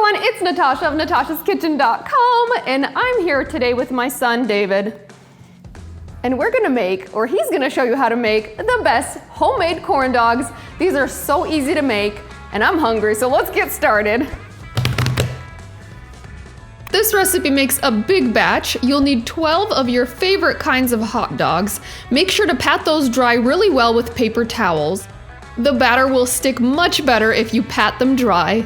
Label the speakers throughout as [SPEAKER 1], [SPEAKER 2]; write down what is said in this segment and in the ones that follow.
[SPEAKER 1] everyone, it's Natasha of natashaskitchen.com, and I'm here today with my son David. And we're gonna make, or he's gonna show you how to make the best homemade corn dogs. These are so easy to make, and I'm hungry, so let's get started. This recipe makes a big batch. You'll need 12 of your favorite kinds of hot dogs. Make sure to pat those dry really well with paper towels. The batter will stick much better if you pat them dry.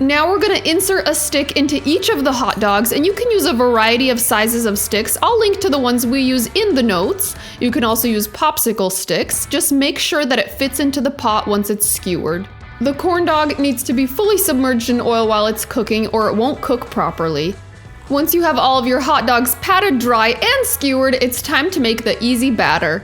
[SPEAKER 1] Now we're gonna insert a stick into each of the hot dogs, and you can use a variety of sizes of sticks. I'll link to the ones we use in the notes. You can also use popsicle sticks. Just make sure that it fits into the pot once it's skewered. The corn dog needs to be fully submerged in oil while it's cooking, or it won't cook properly. Once you have all of your hot dogs patted dry and skewered, it's time to make the easy batter.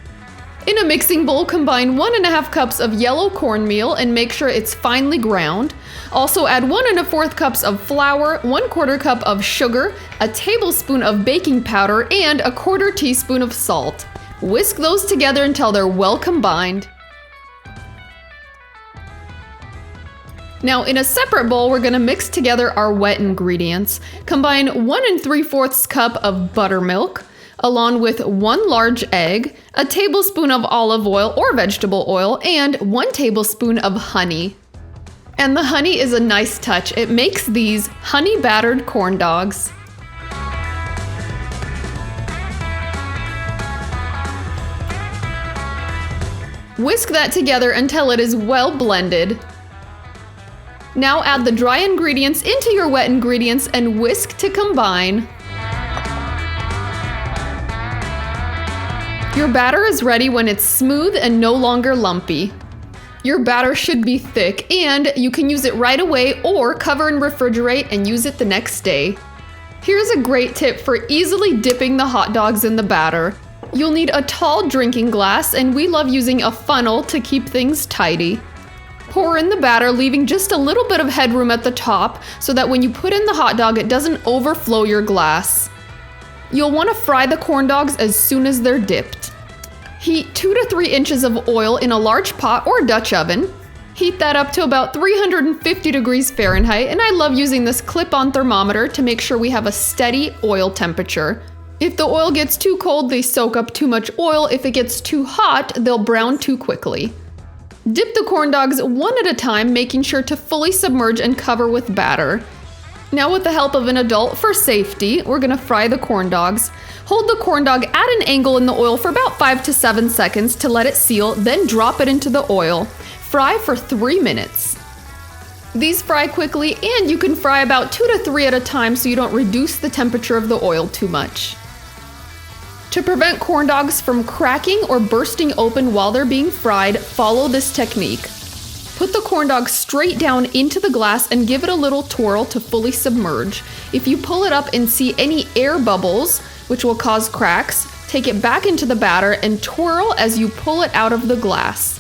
[SPEAKER 1] In a mixing bowl, combine 1½ cups of yellow cornmeal and make sure it's finely ground. Also add 1¼ cups of flour, 1/4 cup of sugar, a tablespoon of baking powder, and 1/4 teaspoon of salt. Whisk those together until they're well combined. Now in a separate bowl, we're gonna mix together our wet ingredients. Combine 1 3/4 cup of buttermilk, along with 1 large egg, a tablespoon of olive oil or vegetable oil, and 1 tablespoon of honey. And the honey is a nice touch. It makes these honey-battered corn dogs. Whisk that together until it is well blended. Now add the dry ingredients into your wet ingredients and whisk to combine. Your batter is ready when it's smooth and no longer lumpy. Your batter should be thick, and you can use it right away or cover and refrigerate and use it the next day. Here's a great tip for easily dipping the hot dogs in the batter. You'll need a tall drinking glass, and we love using a funnel to keep things tidy. Pour in the batter, leaving just a little bit of headroom at the top so that when you put in the hot dog, it doesn't overflow your glass. You'll want to fry the corn dogs as soon as they're dipped. Heat 2 to 3 inches of oil in a large pot or Dutch oven. Heat that up to about 350 degrees Fahrenheit, and I love using this clip-on thermometer to make sure we have a steady oil temperature. If the oil gets too cold, they soak up too much oil. If it gets too hot, they'll brown too quickly. Dip the corn dogs one at a time, making sure to fully submerge and cover with batter. Now with the help of an adult for safety, we're gonna fry the corn dogs. Hold the corn dog at an angle in the oil for about 5 to 7 seconds to let it seal, then drop it into the oil. Fry for 3 minutes. These fry quickly, and you can fry about 2 to 3 at a time so you don't reduce the temperature of the oil too much. To prevent corn dogs from cracking or bursting open while they're being fried, follow this technique. Put the corn dog straight down into the glass and give it a little twirl to fully submerge. If you pull it up and see any air bubbles, which will cause cracks, take it back into the batter and twirl as you pull it out of the glass.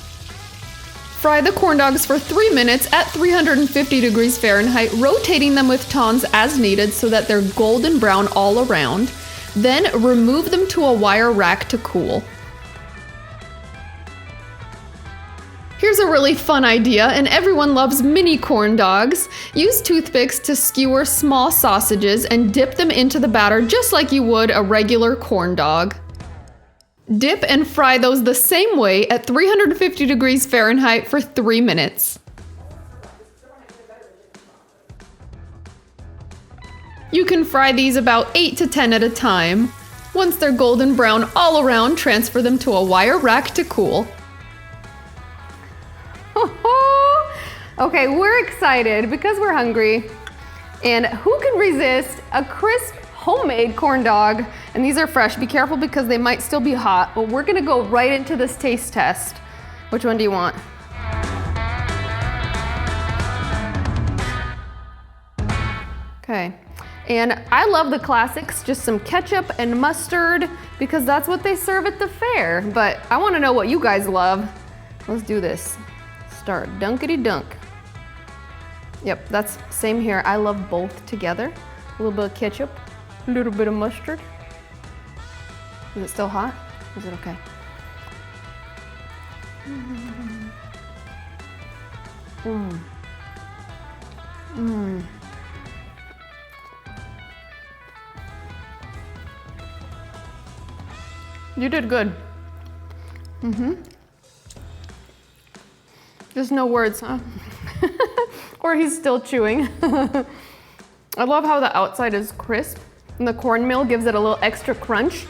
[SPEAKER 1] Fry the corn dogs for 3 minutes at 350 degrees Fahrenheit, rotating them with tongs as needed so that they're golden brown all around. Then remove them to a wire rack to cool. Here's a really fun idea, and everyone loves mini corn dogs. Use toothpicks to skewer small sausages and dip them into the batter just like you would a regular corn dog. Dip and fry those the same way at 350 degrees Fahrenheit for 3 minutes. You can fry these about 8 to 10 at a time. Once they're golden brown all around, transfer them to a wire rack to cool. Okay, we're excited because we're hungry. And who can resist a crisp homemade corn dog? And these are fresh. Be careful because they might still be hot, but we're gonna go right into this taste test. Which one do you want? Okay. And I love the classics, just some ketchup and mustard because that's what they serve at the fair. But I wanna know what you guys love. Let's do this. Start dunkity dunk. Yep, that's same here. I love both together. A little bit of ketchup, a little bit of mustard. Is it still hot? Is it okay? You did good. There's no words, huh? Or he's still chewing. I love how the outside is crisp and the cornmeal gives it a little extra crunch.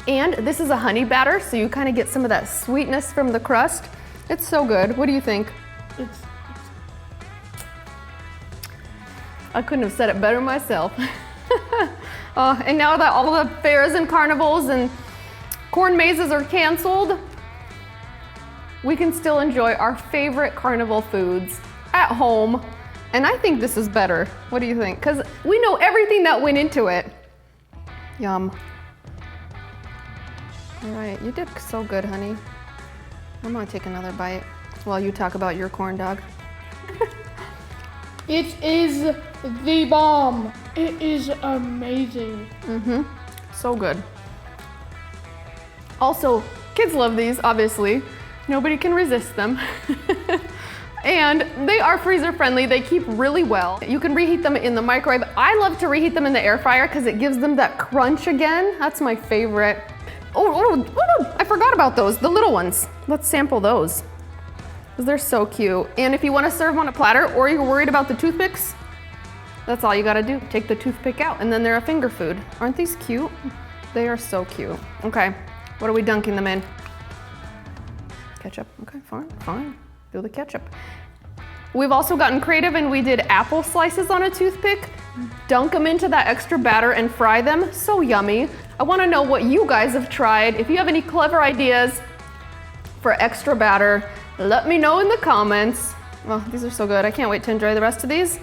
[SPEAKER 1] And this is a honey batter, so you kind of get some of that sweetness from the crust. It's so good. What do you think? I couldn't have said it better myself. And now that all the fairs and carnivals and corn mazes are canceled, we can still enjoy our favorite carnival foods at home. And I think this is better. What do you think? Because we know everything that went into it. Yum. All right, you did so good, honey. I'm gonna take another bite while you talk about your corn dog.
[SPEAKER 2] It is the bomb. It is amazing.
[SPEAKER 1] So good. Also, kids love these, obviously. Nobody can resist them. And they are freezer friendly. They keep really well. You can reheat them in the microwave. I love to reheat them in the air fryer because it gives them that crunch again. That's my favorite. Oh, I forgot about those, the little ones. Let's sample those. Because they're so cute. And if you want to serve them on a platter or you're worried about the toothpicks, that's all you gotta do. Take the toothpick out and then they're a finger food. Aren't these cute? They are so cute. Okay, what are we dunking them in? Ketchup, okay, fine. Do the ketchup. We've also gotten creative and we did apple slices on a toothpick. Dunk them into that extra batter and fry them. So yummy. I wanna know what you guys have tried. If you have any clever ideas for extra batter, let me know in the comments. Oh, these are so good. I can't wait to enjoy the rest of these.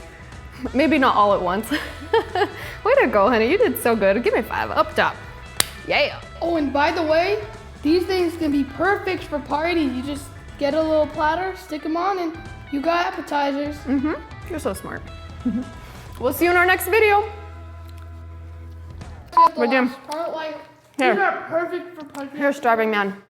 [SPEAKER 1] Maybe not all at once. Way to go, honey. You did so good. Give me 5 up top. Yeah.
[SPEAKER 2] Oh, and by the way, these things can be perfect for parties. You just get a little platter, stick them on, and you got appetizers.
[SPEAKER 1] You're so smart. We'll see you in our next video.
[SPEAKER 2] Part, like,
[SPEAKER 1] Here.
[SPEAKER 2] these are perfect for parties.
[SPEAKER 1] Here's Starving Man.